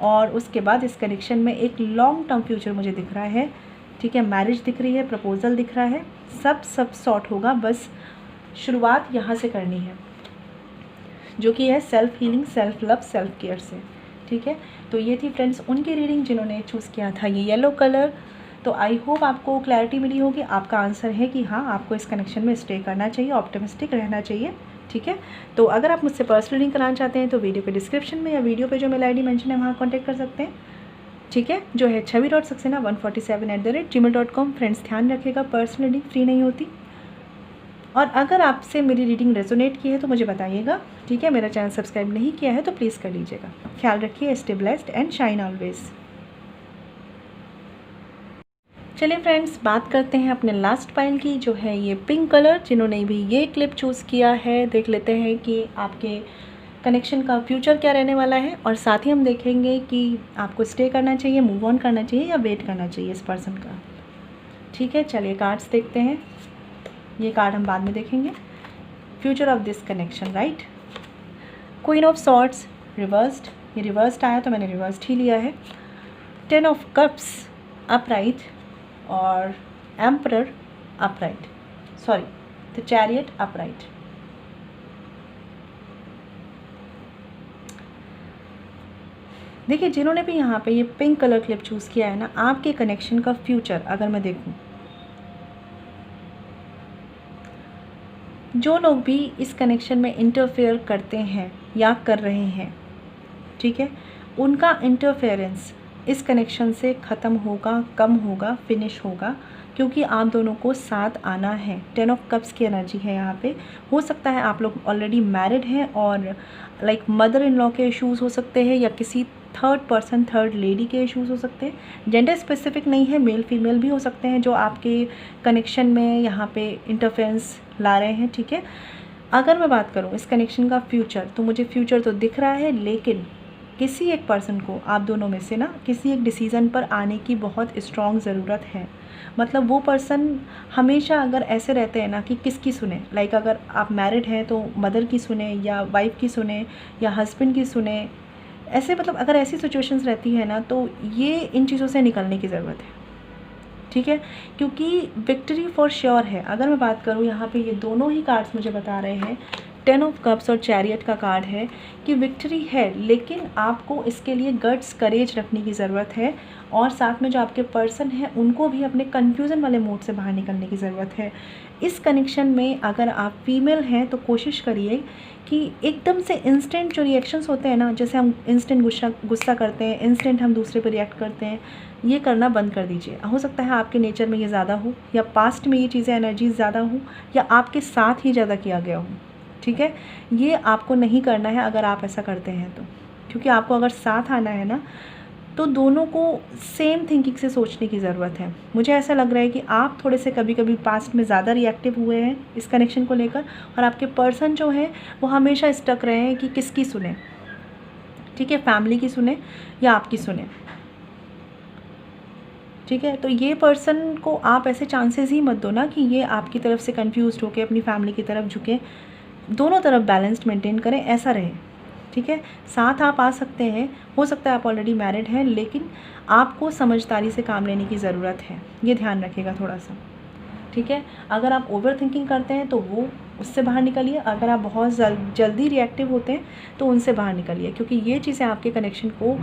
और उसके बाद इस कनेक्शन में एक लॉन्ग टर्म फ्यूचर मुझे दिख रहा है, ठीक है। मैरिज दिख रही है, प्रपोजल दिख रहा है, सब सॉर्ट होगा। बस शुरुआत यहाँ से करनी है, जो कि है self healing, self love, self care से, ठीक है। तो ये थी फ्रेंड्स उनकी रीडिंग जिन्होंने चूज़ किया था ये येलो कलर। तो आई होप आपको क्लैरिटी मिली होगी। आपका आंसर है कि हाँ, आपको इस कनेक्शन में स्टे करना चाहिए, ऑप्टिमिस्टिक रहना चाहिए, ठीक है। तो अगर आप मुझसे पर्सनल रीडिंग कराना चाहते हैं तो वीडियो के डिस्क्रिप्शन में या वीडियो पे जो मेल ID मेंशन है वहाँ कॉन्टैक्ट कर सकते हैं, ठीक है, जो है chavi.saxena147@gmail.com। फ्रेंड्स ध्यान रखिएगा, पर्सनल रीडिंग फ्री नहीं होती। और अगर आपसे मेरी रीडिंग रेजोनेट की है तो मुझे बताइएगा, ठीक है। मेरा चैनल सब्सक्राइब नहीं किया है तो प्लीज़ कर लीजिएगा। ख्याल रखिए, stay blessed and shine always. चलिए फ्रेंड्स, बात करते हैं अपने लास्ट पाइल की, जो है ये पिंक कलर। जिन्होंने भी ये क्लिप चूज़ किया है, देख लेते हैं कि आपके कनेक्शन का फ्यूचर क्या रहने वाला है, और साथ ही हम देखेंगे कि आपको स्टे करना चाहिए, मूव ऑन करना चाहिए या वेट करना चाहिए इस पर्सन का, ठीक है। चलिए कार्ड्स देखते हैं। ये कार्ड हम बाद में देखेंगे। Future of this connection, right. Queen of swords reversed, ये रिवर्स्ड आया तो मैंने रिवर्स्ड ही लिया है। 10 ऑफ कप्स अपराइट और emperor upright, sorry the chariot upright. देखिए, जिन्होंने भी यहाँ पे ये पिंक कलर क्लिप चूज़ किया है ना, आपके कनेक्शन का फ्यूचर अगर मैं देखूँ, जो लोग भी इस कनेक्शन में इंटरफेयर करते हैं या कर रहे हैं, ठीक है, उनका इंटरफेरेंस इस कनेक्शन से ख़त्म होगा, कम होगा, फिनिश होगा, क्योंकि आप दोनों को साथ आना है। 10 ऑफ कप्स की एनर्जी है यहाँ पे। हो सकता है आप लोग ऑलरेडी मैरिड हैं और लाइक मदर इन लॉ के इश्यूज़ हो सकते हैं, या किसी थर्ड पर्सन, थर्ड लेडी के इश्यूज़ हो सकते हैं। जेंडर स्पेसिफिक नहीं है, मेल फीमेल भी हो सकते हैं जो आपके कनेक्शन में यहाँ पे इंटरफेरेंस ला रहे हैं, ठीक है। अगर मैं बात करूँ इस कनेक्शन का फ्यूचर, तो मुझे फ्यूचर तो दिख रहा है, लेकिन किसी एक पर्सन को, आप दोनों में से ना किसी एक डिसीज़न पर आने की बहुत स्ट्रॉन्ग ज़रूरत है। मतलब वो पर्सन हमेशा अगर ऐसे रहते हैं ना कि किसकी सुने, लाइक अगर आप मैरिड हैं तो मदर की सुने या वाइफ की सुने या हस्बैंड की सुने, ऐसे मतलब अगर ऐसी सिचुएशंस रहती है ना, तो ये इन चीज़ों से निकलने की ज़रूरत है, ठीक है, क्योंकि विक्ट्री फॉर श्योर है। अगर मैं बात करूँ यहाँ पे, ये दोनों ही कार्ड्स मुझे बता रहे हैं, 10 ऑफ कप्स और चैरियट का कार्ड है कि विक्ट्री है, लेकिन आपको इसके लिए गट्स, करेज रखने की ज़रूरत है। और साथ में जो आपके पर्सन हैं उनको भी अपने कन्फ्यूज़न वाले मोड से बाहर निकलने की ज़रूरत है। इस कनेक्शन में अगर आप फीमेल हैं तो कोशिश करिए कि एकदम से इंस्टेंट जो रिएक्शंस होते हैं ना, जैसे हम इंस्टेंट गुस्सा करते हैं, इंस्टेंट हम दूसरे पर रिएक्ट करते हैं, ये करना बंद कर दीजिए। हो सकता है आपके नेचर में ये ज़्यादा हो, या पास्ट में ये चीज़ें एनर्जीज ज़्यादा हो, या आपके साथ ही ज़्यादा किया गया हो, ठीक है। ये आपको नहीं करना है अगर आप ऐसा करते हैं तो, क्योंकि आपको अगर साथ आना है ना, तो दोनों को सेम थिंकिंग से सोचने की ज़रूरत है। मुझे ऐसा लग रहा है कि आप थोड़े से कभी कभी पास्ट में ज़्यादा रिएक्टिव हुए हैं इस कनेक्शन को लेकर, और आपके पर्सन जो है वो हमेशा स्टक रहे हैं कि किसकी सुने, ठीक है, फैमिली की सुने या आपकी सुने, ठीक है। तो ये पर्सन को आप ऐसे चांसेस ही मत दो ना कि ये आपकी तरफ से कंफ्यूज होकर अपनी फैमिली की तरफ झुके। दोनों तरफ बैलेंस्ड मेंटेन करें, ऐसा रहे, ठीक है। साथ आप आ सकते हैं, हो सकता है आप ऑलरेडी मैरिड हैं, लेकिन आपको समझदारी से काम लेने की ज़रूरत है, ये ध्यान रखिएगा थोड़ा सा, ठीक है। अगर आप ओवर थिंकिंग करते हैं तो वो उससे बाहर निकलिए। अगर आप बहुत जल्दी रिएक्टिव होते हैं तो उनसे बाहर निकलिए, क्योंकि ये चीज़ें आपके कनेक्शन को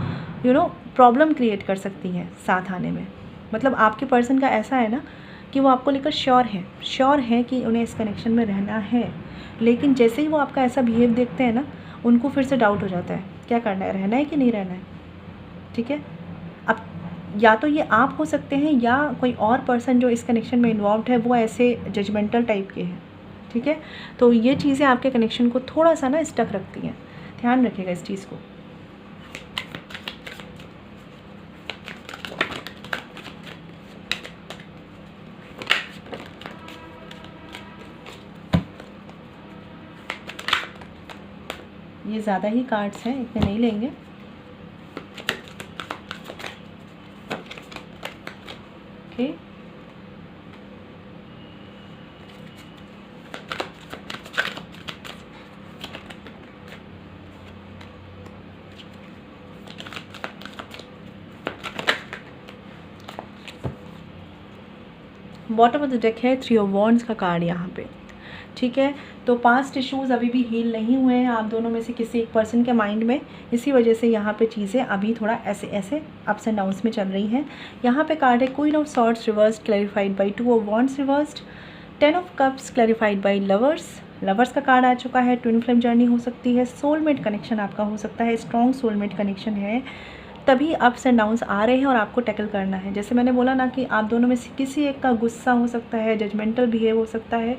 प्रॉब्लम क्रिएट कर सकती हैं साथ आने में। मतलब आपके पर्सन का ऐसा है ना कि वो आपको लेकर श्योर है कि उन्हें इस कनेक्शन में रहना है, लेकिन जैसे ही वो आपका ऐसा बिहेव देखते हैं ना, उनको फिर से डाउट हो जाता है, क्या करना है, रहना है कि नहीं रहना है, ठीक है। अब या तो ये आप हो सकते हैं, या कोई और पर्सन जो इस कनेक्शन में इन्वॉल्व है वो ऐसे जजमेंटल टाइप के हैं, ठीक है। तो ये चीज़ें आपके कनेक्शन को थोड़ा सा ना स्टक रखती हैं, ध्यान रखिएगा इस चीज़ को। ये ज़्यादा ही कार्ड्स हैं, इतने नहीं लेंगे। बॉटम ऑफ द डेक है 3 ऑफ वॉन्ड्स का कार्ड यहाँ पे, ठीक है। तो पास्ट इश्यूज़ अभी भी हील नहीं हुए हैं आप दोनों में से किसी एक पर्सन के माइंड में, इसी वजह से यहाँ पे चीज़ें अभी थोड़ा ऐसे ऐसे अप्स एंड डाउन्स में चल रही हैं। यहाँ पे कार्ड है queen of swords reversed clarified by 2 of wands reversed, 10 of cups clarified by lovers का कार्ड आ चुका है। ट्विन फ्लेम जर्नी हो सकती है, सोलमेट कनेक्शन आपका हो सकता है, स्ट्रॉन्ग सोलमेट कनेक्शन है, तभी अप्स एंड डाउन्स आ रहे हैं और आपको टैकल करना है। जैसे मैंने बोला ना कि आप दोनों में से किसी एक का गुस्सा हो सकता है, जजमेंटल बिहेव हो सकता है,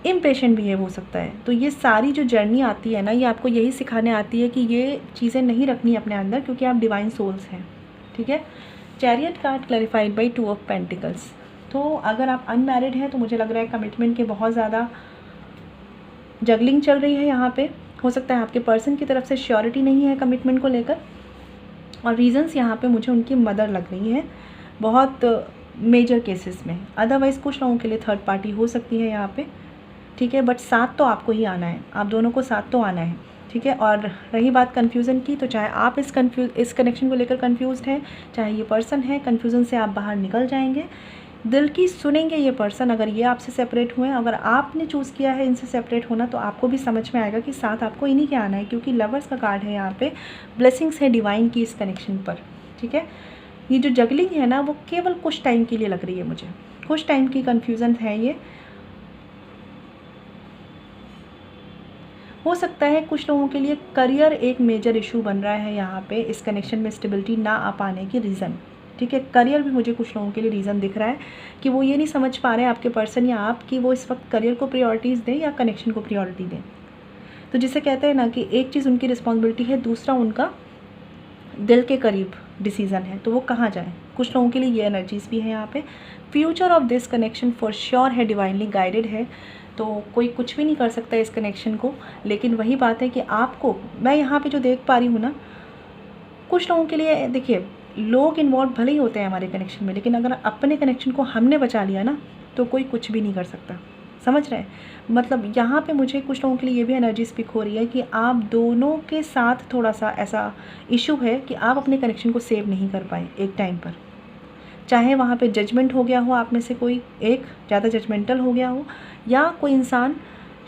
इम्पेशेंट बिहेव हो सकता है। तो ये सारी जो जर्नी आती है ना, ये आपको यही सिखाने आती है कि ये चीज़ें नहीं रखनी अपने अंदर, क्योंकि आप डिवाइन सोल्स हैं, ठीक है। Chariot card clarified by 2 of pentacles. तो अगर आप अनमैरिड हैं तो मुझे लग रहा है कमिटमेंट के बहुत ज़्यादा जगलिंग चल रही है यहाँ पे। हो सकता है आपके पर्सन की तरफ से श्योरिटी नहीं है कमिटमेंट को लेकर, और रीज़न्स यहाँ पे मुझे उनकी मदर लग रही है बहुत मेजर केसेस में। अदरवाइज़ कुछ लोगों के लिए थर्ड पार्टी हो सकती है यहाँ पे, ठीक है। बट साथ तो आपको ही आना है, आप दोनों को साथ तो आना है, ठीक है। और रही बात कन्फ्यूज़न की, तो चाहे आप इस कनेक्शन को लेकर कन्फ्यूज़ड हैं, चाहे ये पर्सन है, कन्फ्यूज़न से आप बाहर निकल जाएंगे। दिल की सुनेंगे ये पर्सन, अगर ये आपसे सेपरेट हुए, अगर आपने चूज़ किया है इनसे सेपरेट होना, तो आपको भी समझ में आएगा कि साथ आपको इन्हीं के आना है, क्योंकि लवर्स का कार्ड है यहाँ पे, ब्लेसिंग्स है डिवाइन की इस कनेक्शन पर, ठीक है। ये जो जगलिंग है ना, वो केवल कुछ टाइम के लिए लग रही है मुझे, कुछ टाइम की कन्फ्यूज़न है ये। हो सकता है कुछ लोगों के लिए करियर एक मेजर इशू बन रहा है यहाँ पे, इस कनेक्शन में स्टेबिलिटी ना आ पाने की रीज़न, ठीक है। करियर भी मुझे कुछ लोगों के लिए रीज़न दिख रहा है कि वो ये नहीं समझ पा रहे हैं आपके पर्सन या आप, कि वो इस वक्त करियर को प्रायोरिटीज़ दें या कनेक्शन को प्रायोरिटी दें। तो जिसे कहते हैं ना कि एक चीज़ उनकी रिस्पॉन्सिबिलिटी है, दूसरा उनका दिल के करीब डिसीज़न है, तो वो कहाँ जाए। कुछ लोगों के लिए ये एनर्जीज़ भी है यहाँ पे। Future of this connection for sure है डिवाइनली गाइडेड है, तो कोई कुछ भी नहीं कर सकता इस कनेक्शन को। लेकिन वही बात है कि आपको, मैं यहाँ पे जो देख पा रही हूँ ना, कुछ लोगों के लिए देखिए, लोग इन्वॉल्व भले ही होते हैं हमारे कनेक्शन में, लेकिन अगर अपने कनेक्शन को हमने बचा लिया ना, तो कोई कुछ भी नहीं कर सकता, समझ रहे हैं। मतलब यहाँ पे मुझे कुछ लोगों के लिए ये भी एनर्जी स्पीक हो रही है कि आप दोनों के साथ थोड़ा सा ऐसा इशू है कि आप अपने कनेक्शन को सेव नहीं कर पाए एक टाइम पर। चाहे वहाँ पे जजमेंट हो गया हो, आप में से कोई एक ज़्यादा जजमेंटल हो गया हो, या कोई इंसान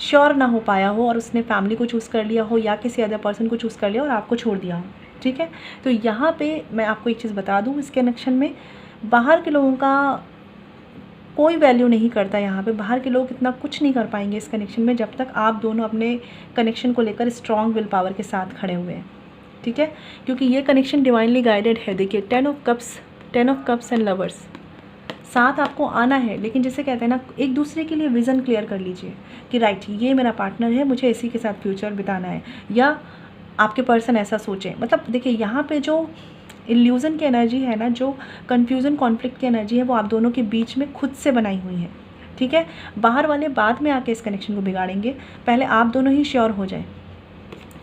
श्योर ना हो पाया हो और उसने फैमिली को चूज़ कर लिया हो, या किसी अदर पर्सन को चूज़ कर लिया और आपको छोड़ दिया हो, ठीक है। तो यहाँ पे मैं आपको एक चीज़ बता दूँ, इस कनेक्शन में बाहर के लोगों का कोई वैल्यू नहीं करता। यहाँ पे बाहर के लोग इतना कुछ नहीं कर पाएंगे इस कनेक्शन में, जब तक आप दोनों अपने कनेक्शन को लेकर स्ट्रॉन्ग विल पावर के साथ खड़े हुए हैं, ठीक है। क्योंकि ये कनेक्शन डिवाइनली गाइडेड है। देखिए 10 ऑफ कप्स एंड लवर्स, साथ आपको आना है, लेकिन जैसे कहते हैं ना, एक दूसरे के लिए विज़न क्लियर कर लीजिए कि राइट, ये मेरा पार्टनर है, मुझे इसी के साथ फ्यूचर बिताना है, या आपके पर्सन ऐसा सोचें। मतलब देखिए यहाँ पे जो इल्यूज़न की एनर्जी है ना, जो कन्फ्यूज़न कॉन्फ्लिक्ट की एनर्जी है, वो आप दोनों के बीच में खुद से बनाई हुई है, ठीक है। बाहर वाले बाद में आके इस कनेक्शन को बिगाड़ेंगे, पहले आप दोनों ही श्योर हो जाए।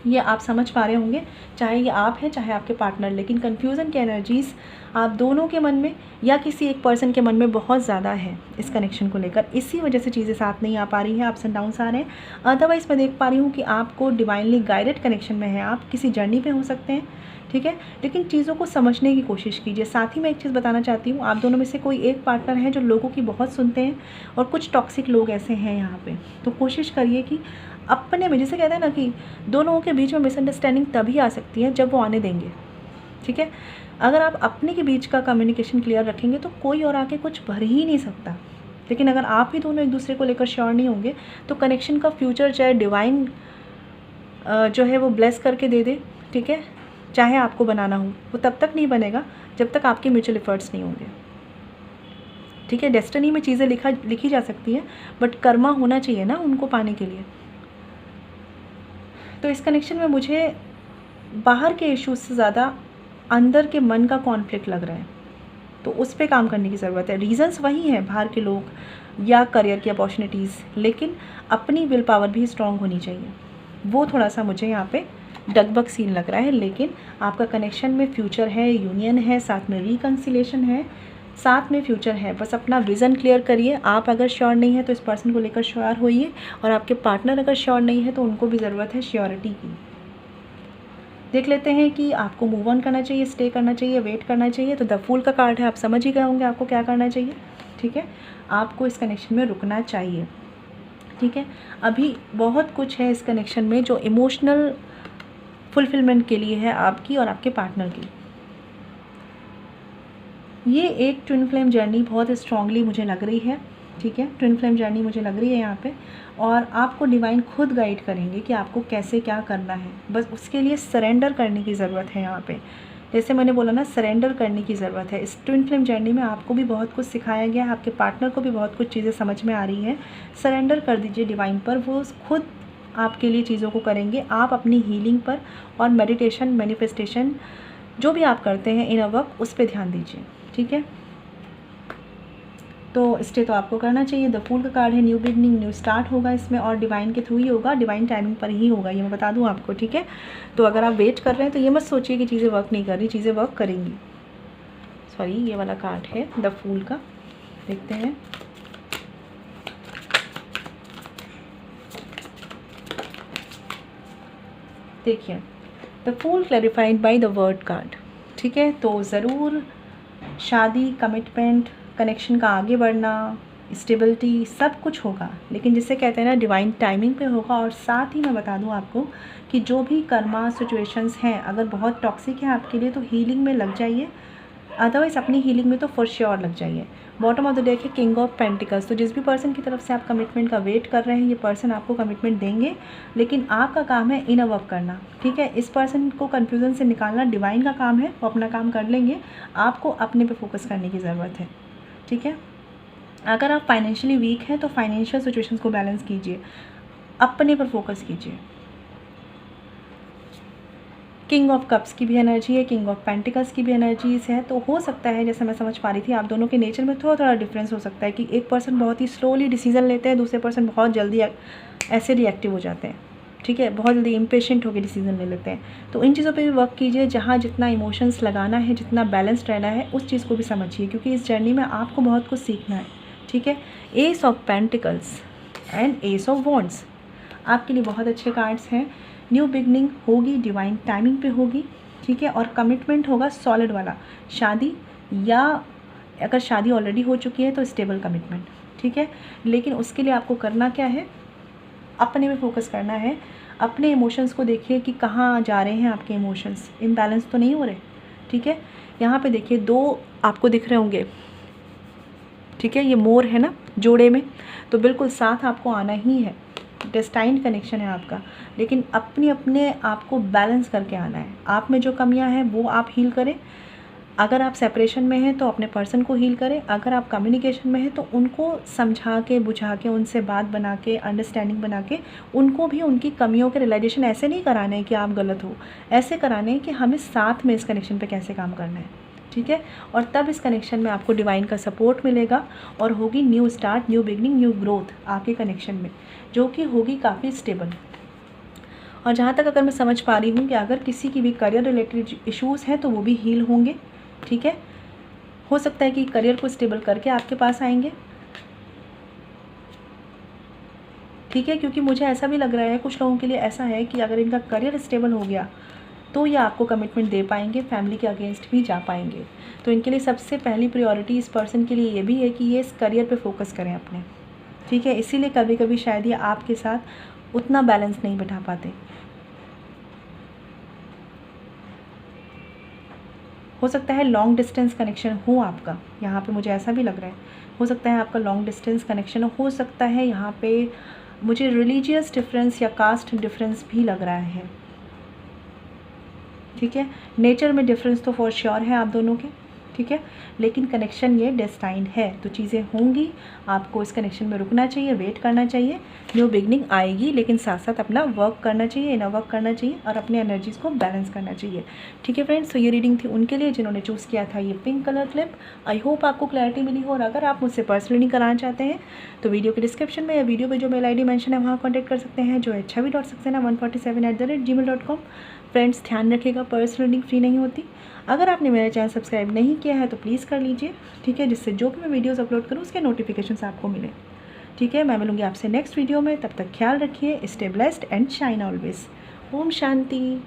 ये आप समझ पा रहे होंगे, चाहे ये आप हैं चाहे आपके पार्टनर, लेकिन कन्फ्यूज़न की एनर्जीज़ आप दोनों के मन में या किसी एक पर्सन के मन में बहुत ज़्यादा है इस कनेक्शन को लेकर। इसी वजह से चीज़ें साथ नहीं आ पा रही हैं, अप्स एंड डाउन्स आ रहे हैं। अदरवाइज़ मैं देख पा रही हूँ कि आपको डिवाइनली गाइडेड कनेक्शन में है, आप किसी जर्नी पे हो सकते हैं, ठीक है। लेकिन चीज़ों को समझने की कोशिश कीजिए। साथ ही मैं एक चीज़ बताना चाहती हूँ, आप दोनों में से कोई एक पार्टनर है जो लोगों की बहुत सुनते हैं, और कुछ टॉक्सिक लोग ऐसे हैं यहाँ पे। तो कोशिश करिए कि अपने में, जिसे कहते हैं ना कि दो लोगों के बीच में मिसअंडरस्टैंडिंग तभी आ सकती है जब वो आने देंगे, ठीक है। अगर आप अपने के बीच का कम्युनिकेशन क्लियर रखेंगे तो कोई और आके कुछ भर ही नहीं सकता। लेकिन अगर आप ही दोनों एक दूसरे को लेकर श्योर नहीं होंगे, तो कनेक्शन का फ्यूचर चाहे डिवाइन जो है वो ब्लेस करके दे दे, ठीक है, चाहे आपको बनाना हो, वो तब तक नहीं बनेगा जब तक आपके म्यूचुअल एफर्ट्स नहीं होंगे, ठीक है। डेस्टिनी में चीज़ें लिखी जा सकती हैं, बट कर्मा होना चाहिए ना उनको पाने के लिए। तो इस कनेक्शन में मुझे बाहर के इश्यूज से ज़्यादा अंदर के मन का कॉन्फ्लिक्ट लग रहा है, तो उस पे काम करने की ज़रूरत है। रीज़न्स वही हैं, बाहर के लोग या करियर की अपॉर्चुनिटीज़, लेकिन अपनी विल पावर भी स्ट्रॉन्ग होनी चाहिए। वो थोड़ा सा मुझे यहाँ पे डगबग सीन लग रहा है। लेकिन आपका कनेक्शन में फ्यूचर है, यूनियन है, साथ में रिकन्सिलेशन है, साथ में फ्यूचर है। बस अपना विज़न क्लियर करिए। आप अगर श्योर नहीं है तो इस पर्सन को लेकर श्योर होइए, और आपके पार्टनर अगर श्योर नहीं है तो उनको भी ज़रूरत है श्योरिटी की। देख लेते हैं कि आपको मूव ऑन करना चाहिए, स्टे करना चाहिए, वेट करना चाहिए। तो द फूल का कार्ड है, आप समझ ही गए होंगे आपको क्या करना चाहिए, ठीक है, आपको इस कनेक्शन में रुकना चाहिए। ठीक है, अभी बहुत कुछ है इस कनेक्शन में जो इमोशनल फुलफिलमेंट के लिए है आपकी और आपके पार्टनर की। ये एक ट्विन फ्लेम जर्नी बहुत स्ट्रांगली मुझे लग रही है। ठीक है, ट्विन फ्लेम जर्नी मुझे लग रही है यहाँ पे, और आपको डिवाइन खुद गाइड करेंगे कि आपको कैसे क्या करना है। बस उसके लिए सरेंडर करने की ज़रूरत है यहाँ पे। जैसे मैंने बोला ना, सरेंडर करने की ज़रूरत है। इस ट्विन फ्लेम जर्नी में आपको भी बहुत कुछ सिखाया गया है, आपके पार्टनर को भी बहुत कुछ चीज़ें समझ में आ रही है। सरेंडर कर दीजिए डिवाइन पर, वो खुद आपके लिए चीज़ों को करेंगे। आप अपनी हीलिंग पर और मेडिटेशन, मैनिफेस्टेशन जो भी आप करते हैं इनर वर्क, उस पर ध्यान दीजिए। ठीक है, तो स्टे तो आपको करना चाहिए। द फूल का कार्ड है, न्यू बिगनिंग, न्यू स्टार्ट होगा इसमें, और डिवाइन के थ्रू ही होगा, डिवाइन टाइमिंग पर ही होगा, ये मैं बता दूं आपको। ठीक है, तो अगर आप वेट कर रहे हैं तो ये मत सोचिए कि चीज़ें वर्क नहीं कर रही, चीज़ें वर्क करेंगी। सॉरी, ये वाला कार्ड है द फूल का, देखते हैं। देखिए, the fool clarified by the world card. ठीक है, तो ज़रूर शादी, कमिटमेंट, कनेक्शन का आगे बढ़ना, स्टेबिलिटी, सब कुछ होगा, लेकिन जिसे कहते हैं ना डिवाइन टाइमिंग पे होगा। और साथ ही मैं बता दूं आपको कि जो भी कर्मा सिचुएशंस हैं, अगर बहुत टॉक्सिक है आपके लिए तो हीलिंग में लग जाइए, अदरवाइज़ अपनी हीलिंग में तो फॉर श्योर लग जाइए। बॉटम ऑफ द डेक है किंग ऑफ पेंटिकल्स। तो जिस भी पर्सन की तरफ से आप कमिटमेंट का वेट कर रहे हैं, ये पर्सन आपको कमिटमेंट देंगे, लेकिन आपका काम है इनर वर्क करना। ठीक है, इस पर्सन को कन्फ्यूज़न से निकालना डिवाइन का काम है, वो अपना काम कर लेंगे, आपको अपने पे फोकस करने की ज़रूरत है। ठीक है, अगर आप फाइनेंशियली वीक हैं तो फाइनेंशियल सिचुएशंस को बैलेंस कीजिए, अपने पर फोकस कीजिए। किंग ऑफ कप्स की भी एनर्जी है, किंग ऑफ पेंटिकल्स की भी एनर्जीज है। तो हो सकता है, जैसे मैं समझ पा रही थी, आप दोनों के नेचर में थोड़ा थोड़ा डिफरेंस हो सकता है कि एक पर्सन बहुत ही स्लोली डिसीजन लेते हैं, दूसरे पर्सन बहुत जल्दी ऐसे रिएक्टिव हो जाते हैं। ठीक है, बहुत जल्दी इम्पेशेंट होकर डिसीजन ले लेते हैं। तो इन चीज़ों पे भी वर्क कीजिए, जहाँ जितना इमोशंस लगाना है, जितना बैलेंस्ड रहना है, उस चीज़ को भी समझिए, क्योंकि इस जर्नी में आपको बहुत कुछ सीखना है। ठीक है, S of pentacles and S of wands आपके लिए बहुत अच्छे कार्ड्स हैं। न्यू बिगनिंग होगी, डिवाइन टाइमिंग पे होगी। ठीक है, और कमिटमेंट होगा सॉलिड वाला, शादी, या अगर शादी ऑलरेडी हो चुकी है तो स्टेबल कमिटमेंट। ठीक है, लेकिन उसके लिए आपको करना क्या है, अपने में फोकस करना है। अपने इमोशंस को देखिए कि कहाँ जा रहे हैं आपके इमोशंस, इम्बैलेंस तो नहीं हो रहे। ठीक है, यहाँ पे देखिए 2 आपको दिख रहे होंगे। ठीक है, ये मोर है ना जोड़े में, तो बिल्कुल साथ आपको आना ही है, डेस्टाइन्ड कनेक्शन है आपका, लेकिन अपने आप को बैलेंस करके आना है। आप में जो कमियां हैं वो आप हील करें। अगर आप सेपरेशन में हैं तो अपने पर्सन को हील करें, अगर आप कम्युनिकेशन में हैं तो उनको समझा के, बुझा के, उनसे बात बना के, अंडरस्टैंडिंग बना के, उनको भी उनकी कमियों के रियलाइजेशन ऐसे नहीं कराने हैं कि आप गलत हो, ऐसे कराने हैं कि हमें साथ में इस कनेक्शन पे कैसे काम करना है। ठीक है, और तब इस कनेक्शन में आपको डिवाइन का सपोर्ट मिलेगा और होगी new start, new beginning, new growth आपके कनेक्शन में, जो कि होगी काफ़ी स्टेबल। और जहाँ तक अगर मैं समझ पा रही हूँ कि अगर किसी की भी करियर रिलेटेड इश्यूज़ हैं तो वो भी हील होंगे। ठीक है, हो सकता है कि करियर को स्टेबल करके आपके पास आएंगे। ठीक है, क्योंकि मुझे ऐसा भी लग रहा है, कुछ लोगों के लिए ऐसा है कि अगर इनका करियर स्टेबल हो गया तो ये आपको कमिटमेंट दे पाएंगे, फैमिली के अगेंस्ट भी जा पाएंगे। तो इनके लिए सबसे पहली प्रायोरिटी इस पर्सन के लिए ये भी है कि ये इस करियर पे फोकस करें अपने। ठीक है, इसीलिए कभी कभी शायद ये आपके साथ उतना बैलेंस नहीं बिठा पाते। हो सकता है लॉन्ग डिस्टेंस कनेक्शन हो आपका, यहाँ पे मुझे ऐसा भी लग रहा है। हो सकता है आपका लॉन्ग डिस्टेंस कनेक्शन हो सकता है यहाँ पे मुझे रिलीजियस डिफरेंस या कास्ट डिफरेंस भी लग रहा है। ठीक है, नेचर में डिफरेंस तो फॉर श्योर है आप दोनों के। ठीक है, लेकिन कनेक्शन ये डेस्टाइन्ड है, तो चीज़ें होंगी। आपको इस कनेक्शन में रुकना चाहिए, वेट करना चाहिए। न्यू बिगनिंग आएगी, लेकिन साथ साथ अपना वर्क करना चाहिए, इनर वर्क करना चाहिए और अपने एनर्जीज़ को बैलेंस करना चाहिए। ठीक है फ्रेंड्स, तो ये रीडिंग थी उनके लिए जिन्होंने चूज़ किया था ये pink colour clip. I hope आपको क्लैरिटी मिली हो, और अगर आप मुझसे पर्सनल रीडिंग कराना चाहते हैं तो वीडियो के डिस्क्रिप्शन में या वीडियो में जो मेल ID मेंशन है वहाँ कॉन्टैक्ट कर सकते हैं, जो HHavi.Saxena147@gmail.com। फ्रेंड्स ध्यान रखिएगा, पर्सनल रीडिंग फ्री नहीं होती। अगर आपने मेरा चैनल सब्सक्राइब नहीं किया है तो प्लीज़ कर लीजिए। ठीक है, जिससे जो भी मैं वीडियोस अपलोड करूँ उसके नोटिफिकेशंस आपको मिले। ठीक है, मैं मिलूँगी आपसे नेक्स्ट वीडियो में, तब तक ख्याल रखिए। Stay blessed and shine always. ओम शांति।